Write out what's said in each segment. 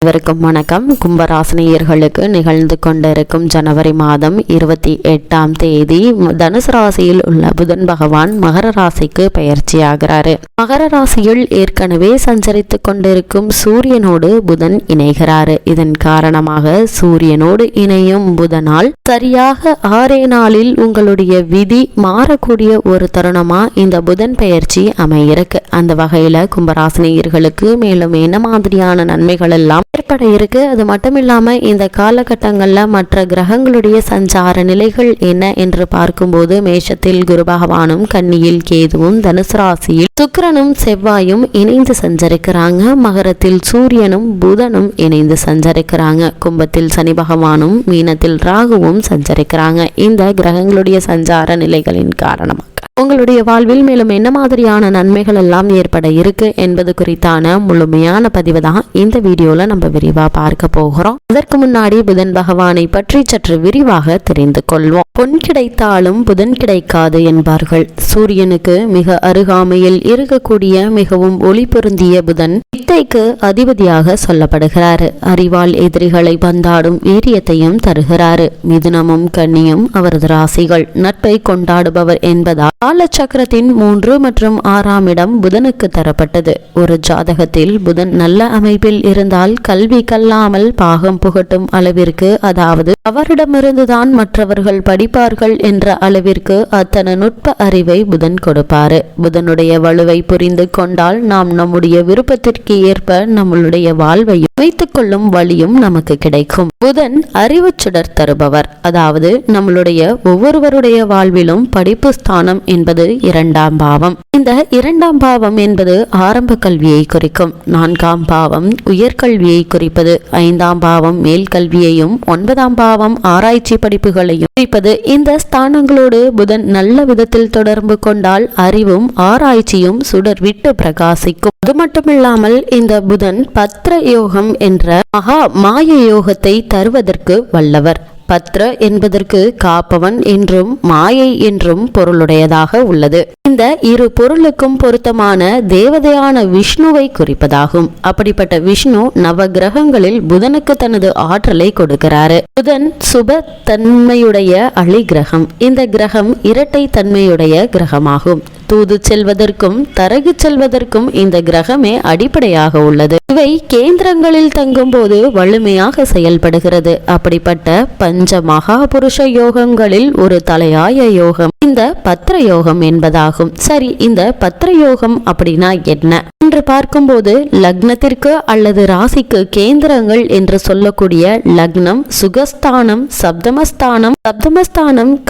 அனைவருக்கும் வணக்கம். கும்பராசினியர்களுக்கு நிகழ்ந்து கொண்டிருக்கும் ஜனவரி மாதம் 28ஆம் தேதி தனுசு ராசியில் உள்ள புதன் பகவான் மகர ராசிக்கு பயிற்சியாகிறாரு. மகர ராசியில் ஏற்கனவே சஞ்சரித்து கொண்டிருக்கும் சூரியனோடு புதன் இணைகிறாரு. இதன் காரணமாக சூரியனோடு இணையும் புதனால் சரியாக 6 நாளில் உங்களுடைய விதி மாறக்கூடிய ஒரு தருணமா இந்த புதன் பயிற்சி அமையிருக்கு. அந்த வகையில கும்பராசினியர்களுக்கு மேலும் என்ன மாதிரியான நன்மைகள் எல்லாம் ஏற்பட இருக்கு, அது மட்டும் இல்லாம இந்த காலகட்டங்கள்ல மற்ற கிரகங்களுடைய சஞ்சார நிலைகள் என்ன என்று பார்க்கும்போது மேஷத்தில் குரு பகவானும் கன்னியில் கேதுவும் தனுசு ராசியில் சுக்கிரனும் செவ்வாயும் இணைந்து சஞ்சரிக்கிறாங்க. மகரத்தில் சூரியனும் புதனும் இணைந்து சஞ்சரிக்கிறாங்க. கும்பத்தில் சனி பகவானும் மீனத்தில் ராகுவும் சஞ்சரிக்கிறாங்க. இந்த கிரகங்களுடைய சஞ்சார நிலைகளின் காரணமாக உங்களுடைய வாழ்வில் மேலும் என்ன மாதிரியான நன்மைகள் எல்லாம் ஏற்பட இருக்கு என்பது குறித்தான முழுமையான பதிவு தான் இந்த வீடியோல நம்ம விரிவா பார்க்க போகிறோம். அதற்கு முன்னாடி புதன் பகவானை பற்றி சற்று விரிவாக தெரிந்து கொள்வோம். பொன் கிடைத்தாலும் புதன் கிடைக்காது என்பார்கள். சூரியனுக்கு மிக அருகாமையில் இருக்கக்கூடிய மிகவும் ஒளி பொருந்திய புதன் வித்தைக்கு அதிபதியாக சொல்லப்படுகிறாரு. அறிவால் எதிரிகளை பந்தாடும் வீரியத்தையும் தருகிறாரு. மிதுனமும் கன்னியும் அவரது ராசிகள். நட்பை கொண்டாடுபவர் என்பதால் காலச்சக்கரத்தின் 3 மற்றும் 6ஆம் இடம் புதனுக்கு தரப்பட்டது. ஒரு ஜாதகத்தில் புதன் நல்ல அமைப்பில் இருந்தால் கல்வி கல்லாமல் பாகம் புகட்டும் அளவிற்கு, அதாவது அவரிடமிருந்துதான் மற்றவர்கள் படிப்பார்கள் என்ற அளவிற்கு அத்தனை நுட்ப அறிவை புதன் கொடுப்பாரு. புதனுடைய வலுவை புரிந்து கொண்டால் நாம் நம்முடைய விருப்பத்திற்கு ஏற்ப நம்மளுடைய வாழ்வையும் வைத்துக் கொள்ளும் வழியும் நமக்கு கிடைக்கும். புதன் அறிவு சுடர் தருபவர். அதாவது நம்மளுடைய ஒவ்வொருவருடைய வாழ்விலும் படிப்பு ஸ்தானம் என்பது 2ஆம் பாவம். இந்த 2ஆம் பாவம் என்பது ஆரம்ப கல்வியை குறிக்கும். 4ஆம் பாவம் உயர்கல்வியை குறிப்பது. 5ஆம் பாவம் மேல் கல்வியையும் 9ஆம் பாவம் ஆராய்ச்சி படிப்புகளையும் குறிப்பது. இந்த ஸ்தானங்களோடு புதன் நல்ல விதத்தில் தொடர்பு கொண்டால் அறிவும் ஆராய்ச்சியும் சுடர் விட்டு பிரகாசிக்கும். அது மட்டுமில்லாமல் இந்த புதன் பத்ர யோகம் என்ற மகா மாய யோகத்தை தருவதற்கு வல்லவர். பத்ர என்பதற்கு காப்பவன் என்றும் மாயை என்றும் பொருளுடையதாக உள்ளது. இந்த இரு பொருளுக்கும் பொருத்தமான தேவதையான விஷ்ணுவை குறிப்பதாகும். அப்படிப்பட்ட விஷ்ணு நவ கிரகங்களில் புதனுக்கு தனது ஆற்றலை கொடுக்கிறாரு. புதன் சுப தன்மையுடைய அழி கிரகம். இந்த கிரகம் இரட்டை தன்மையுடைய கிரகமாகும். தூது செல்வதற்கும் தரகு செல்வதற்கும் இந்த கிரகமே அடிப்படையாக உள்ளது. இவை கேந்திரங்களில் தங்கும் போது வலிமையாக செயல்படுகிறது. அப்படிப்பட்ட பஞ்ச மகா புருஷ யோகங்களில் ஒரு தலையாய யோகம் இந்த பத்ர யோகம் என்பதாகும். சரி, இந்த பத்ர யோகம் அப்படின்னா என்ன என்று பார்க்கும்போது லக்னத்திற்கு அல்லது ராசிக்கு கேந்திரங்கள் என்று சொல்லக்கூடிய லக்னம், சுகஸ்தானம், சப்தமஸ்தானம்,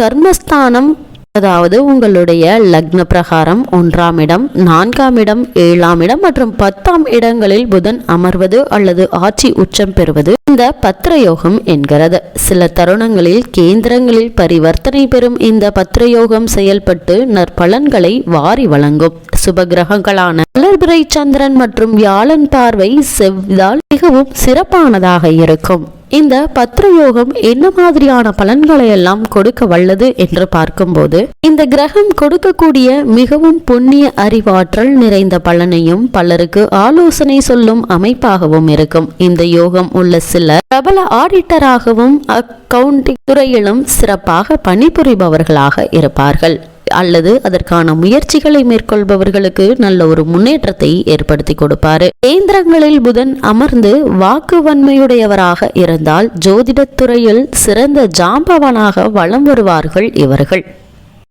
கர்மஸ்தானம், அதாவது உங்களுடைய லக்ன பிரகாரம் 1ஆம் இடம், 4ஆம் இடம், 7ஆம் இடம் மற்றும் 10ஆம் இடங்களில் புதன் அமர்வது அல்லது ஆட்சி உச்சம் பெறுவது இந்த பத்ர யோகம் என்கிறது. சில தருணங்களில் கேந்திரங்களில் பரிவர்த்தனை பெறும் இந்த பத்ர யோகம் செயல்பட்டு நற்பலன்களை வாரி வழங்கும். சுப கிரகங்களான வளர்பிறை சந்திரன் மற்றும் வியாழன் பார்வை செவ்வால் மிகவும் சிறப்பானதாக இருக்கும். இந்த பத்ர யோகம் என்ன மாதிரியான பலன்களை எல்லாம் கொடுக்க வல்லது என்று பார்க்கும்போது இந்த கிரகம் கொடுக்கக்கூடிய மிகவும் புண்ணிய அறிவாற்றல் நிறைந்த பலனையும் பலருக்கு ஆலோசனை சொல்லும் அமைப்பாகவும் இருக்கும். இந்த யோகம் உள்ள சிலர் பிரபல ஆடிட்டராகவும் அக்கவுண்டிங் துறையிலும் சிறப்பாக பணிபுரிபவர்களாக இருப்பார்கள். அல்லது அதற்கான முயற்சிகளை மேற்கொள்பவர்களுக்கு நல்ல ஒரு முன்னேற்றத்தை ஏற்படுத்தி கொடுப்பாரு. கேந்திரங்களில் புதன் அமர்ந்து வாக்கு வன்மையுடையவராக இருந்தால் ஜோதிடத்துறையில் சிறந்த ஜாம்பவனாக வலம் வருவார்கள் இவர்கள்.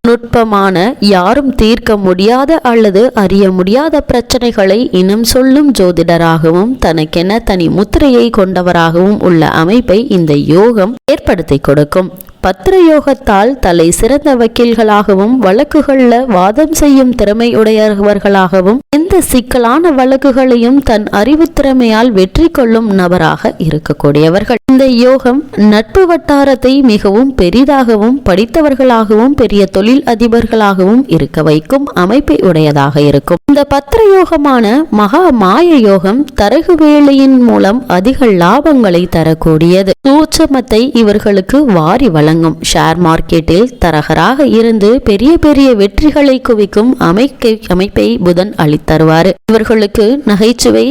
நுட்பமான யாரும் தீர்க்க முடியாத அல்லது அறிய முடியாத பிரச்சனைகளை இனம் சொல்லும் ஜோதிடராகவும் தனக்கென தனி முத்திரையை கொண்டவராகவும் உள்ள அமைப்பை இந்த யோகம் ஏற்படுத்தி கொடுக்கும். பத்ர யோகத்தால் தலை சிறந்த வக்கீல்களாகவும் வழக்குகள்ல வாதம் செய்யும் திறமையுடையவர்களாகவும் எந்த சிக்கலான வழக்குகளையும் தன் அறிவு திறமையால் வெற்றி கொள்ளும் நபராக இருக்கக்கூடியவர்கள். இந்த யோகம் நட்பு வட்டாரத்தை மிகவும் பெரிதாகவும் படித்தவர்களாகவும் பெரிய தொழில் அதிபர்களாகவும் இருக்க வைக்கும் அமைப்பை உடையதாக இருக்கும். இந்த பத்ர யோகமான மகா மாய யோகம் தரகு வேலையின் மூலம் அதிக லாபங்களை தரக்கூடியது. சூட்சமத்தை இவர்களுக்கு வாரி வழங்கும். ஷேர் மார்க்கெட்டில் தரகராக இருந்து பெரிய பெரிய வெற்றிகளை குவிக்கும் அமைப்பை புதன் அளித்தருவாரு. இவர்களுக்கு நகைச்சுவை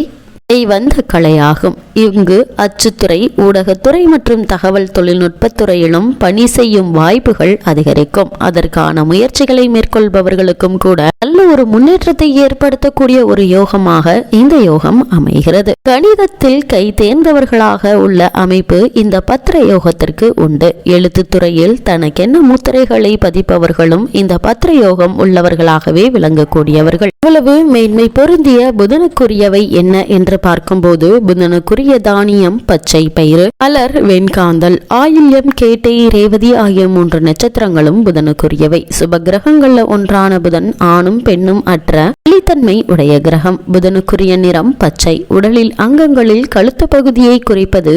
வந்த கலையாகும். இங்கு அச்சுத்துறை, ஊடகத்துறை மற்றும் தகவல் தொழில்நுட்பத்துறையிலும் பணி செய்யும் வாய்ப்புகள் அதிகரிக்கும். அதற்கான முயற்சிகளை மேற்கொள்பவர்களுக்கும் கூட நல்ல ஒரு முன்னேற்றத்தை ஏற்படுத்தக்கூடிய ஒரு யோகமாக இந்த யோகம் அமைகிறது. கணிதத்தில் கை தேர்ந்தவர்களாக உள்ள அமைப்பு இந்த பத்திர யோகத்திற்கு உண்டு. எழுத்துத்துறையில் தனக்கென்ன முத்திரைகளை பதிப்பவர்களும் இந்த பத்திர யோகம் உள்ளவர்களாகவே விளங்கக்கூடியவர்கள். இவ்வளவு மேன்மை பொருந்திய புதனுக்குரியவை என்ன என்று பார்க்கும்போது, புதனுக்குரிய தானியம் பச்சை பயிறு, அலர், வெண்காந்தல், ஆயில்யம், கேட்டை, ரேவதி ஆகிய 3 நட்சத்திரங்களும் புதனுக்குரியவை. சுப கிரகங்கள்ல ஒன்றான புதன் ஆணும் பெண்ணும் அற்ற வெளித்தன்மை உடைய கிரகம். புதனுக்குரிய நிறம் பச்சை. உடலில் அங்கங்களில் கழுத்து பகுதியை குறிப்பது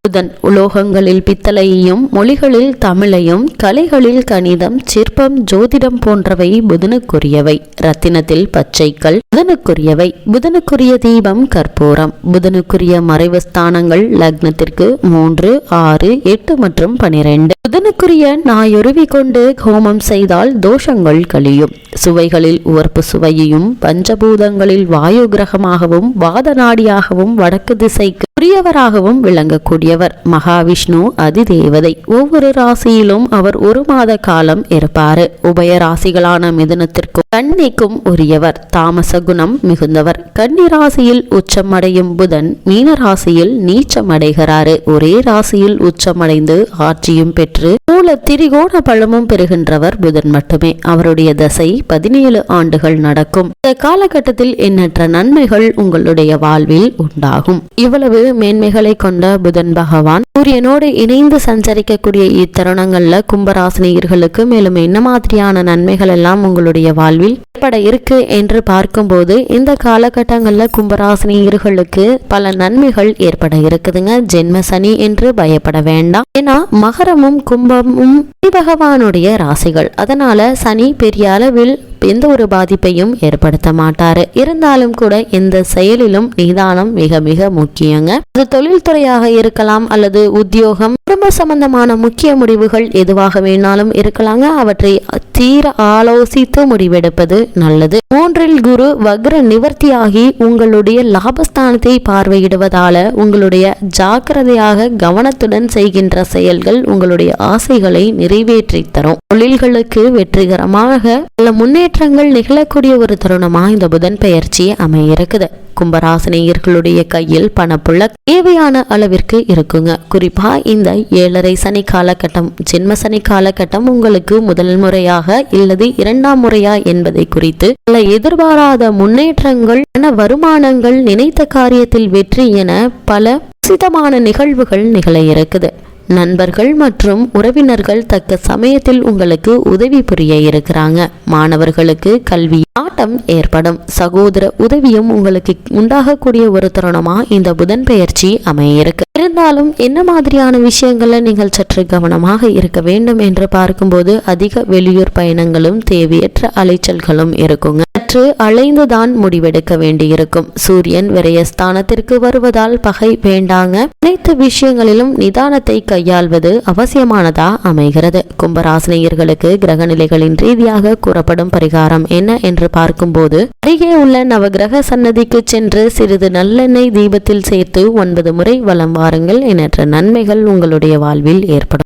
புதன். உலோகங்களில் பித்தளையையும், மொழிகளில் தமிழையும், கலைகளில் கணிதம், சிற்பம், ஜோதிடம் போன்றவை புதனுக்குரியவை. ரத்தினத்தில் பச்சைக்கல் புதனுக்குரியவை. புதனுக்குரிய தீபம் கற்பூரம். புதனுக்குரிய மறைவு ஸ்தானங்கள் லக்னத்திற்கு 3, 6, 8 மற்றும் 12. புதனுக்குரிய நாயொருவி கொண்டு ஹோமம் செய்தால் தோஷங்கள் கழியும். சுவைகளில் உவர்ப்பு சுவையையும், பஞ்சபூதங்களில் வாயு கிரகமாகவும், வாத நாடியாகவும், வடக்கு திசைக்கு உரியவராகவும் விளங்கக்கூடியவர். மகாவிஷ்ணு அதிதேவதை. ஒவ்வொரு ராசியிலும் அவர் 1 மாத காலம் இருப்பாரு. உபய ராசிகளான மிதுனத்திற்கும் கன்னிக்கும் உரியவர். தாமச குணம் மிகுந்தவர். கன்னி ராசியில் உச்சமடையும் புதன் மீன ராசியில் நீச்சமடைகிறாரு. ஒரே ராசியில் உச்சமடைந்து ஆட்சியும் பெற்று மூல திரிகோண பலமும் பெறுகின்றவர் புதன் மட்டுமே. அவருடைய தசை 17 ஆண்டுகள் நடக்கும். இந்த காலகட்டத்தில் எண்ணற்ற நன்மைகள் உங்களுடைய வாழ்வில் உண்டாகும். இவ்வளவு மேன்மைகளை கொண்ட புதன் பகவான் சூரியனோடு இணைந்து சஞ்சரிக்கக்கூடிய இத்தருணங்கள்ல கும்பராசினியர்களுக்கு மேலும் என்ன மாதிரியான நன்மைகள் எல்லாம் உங்களுடைய வாழ்வில் ஏற்பட இருக்கு என்று பார்க்கும்போது, இந்த காலகட்டங்கள்ல கும்பராசினியர்களுக்கு பல நன்மைகள் ஏற்பட இருக்குதுங்க. ஜென்ம சனி என்று பயப்பட வேண்டாம். ஏன்னா மகரமும் கும்பமும் பகவானுடைய ராசிகள். அதனால சனி பெரிய அளவில் எந்த ஒரு பாதிப்பையும் ஏற்படுத்த மாட்டாரு. இருந்தாலும் கூட எந்த செயலிலும் நிதானம் மிக மிக முக்கியங்க. அது தொழில்துறையாக இருக்கலாம், அல்லது உத்தியோகம், குடும்ப சம்பந்தமான முக்கிய முடிவுகள் எதுவாக வேணாலும் இருக்கலாங்க. அவற்றை தீர ஆலோசித்து முடிவெடுப்பது நல்லது. 3இல் குரு வக்ர நிவர்த்தியாகி உங்களுடைய லாபஸ்தானத்தை பார்வையிடுவதால உங்களுடைய ஜாக்கிரதையாக கவனத்துடன் செய்கின்ற செயல்கள் உங்களுடைய ஆசைகளை நிறைவேற்றி தரும். தொழில்களுக்கு வெற்றிகரமாக பல முன்னேற்றங்கள் நிகழக்கூடிய ஒரு தருணமா இந்த புதன் பெயர்ச்சி அமையிருக்குது. கும்பராசினியர்களுடைய கையில் பணப்புள்ள தேவையான அளவிற்கு இருக்குங்க. குறிப்பா இந்த 7.5 சனி காலகட்டம், ஜென்ம சனி காலகட்டம் உங்களுக்கு முதல் முறையாக இல்லது 2ஆம் முறையா என்பதை குறித்து பல எதிர்பாராத முன்னேற்றங்கள், பண வருமானங்கள், நினைத்த காரியத்தில் வெற்றி என பல சிதமான நிகழ்வுகள் நிகழ இருக்குது. நண்பர்கள் மற்றும் உறவினர்கள் தக்க சமயத்தில் உங்களுக்கு உதவி புரிய இருக்கிறாங்க. மாணவர்களுக்கு கல்வி நாட்டம் ஏற்படும். சகோதர உதவியும் உங்களுக்கு உண்டாகக்கூடிய ஒரு தருணமா இந்த புதன் பெயர்ச்சி அமையிருக்கு. இருந்தாலும் என்ன மாதிரியான விஷயங்கள்ல நீங்கள் சற்று கவனமாக இருக்க வேண்டும் என்று பார்க்கும்போது, அதிக வெளியூர் பயணங்களும் தேவையற்ற அலைச்சல்களும் இருக்குங்க. சற்று அலைந்துதான் முடிவெடுக்க வேண்டியிருக்கும். சூரியன் விரயஸ்தானத்திற்கு வருவதால் பகை வேண்டாங்க. அனைத்து விஷயங்களிலும் நிதானத்தை கையாள்வது அவசியமானதா அமைகிறது. கும்பராசினியர்களுக்கு கிரக நிலைகளின் ரீதியாக கூறப்படும் பரிகாரம் என்ன என்று பார்க்கும்போது, அருகே உள்ள நவகிரக சன்னதிக்கு சென்று சிறிது நல்லெண்ணெய் தீபத்தில் சேர்த்து 9 முறை வலம் வாருங்கள். எண்ணற்ற நன்மைகள் உங்களுடைய வாழ்வில் ஏற்படும்.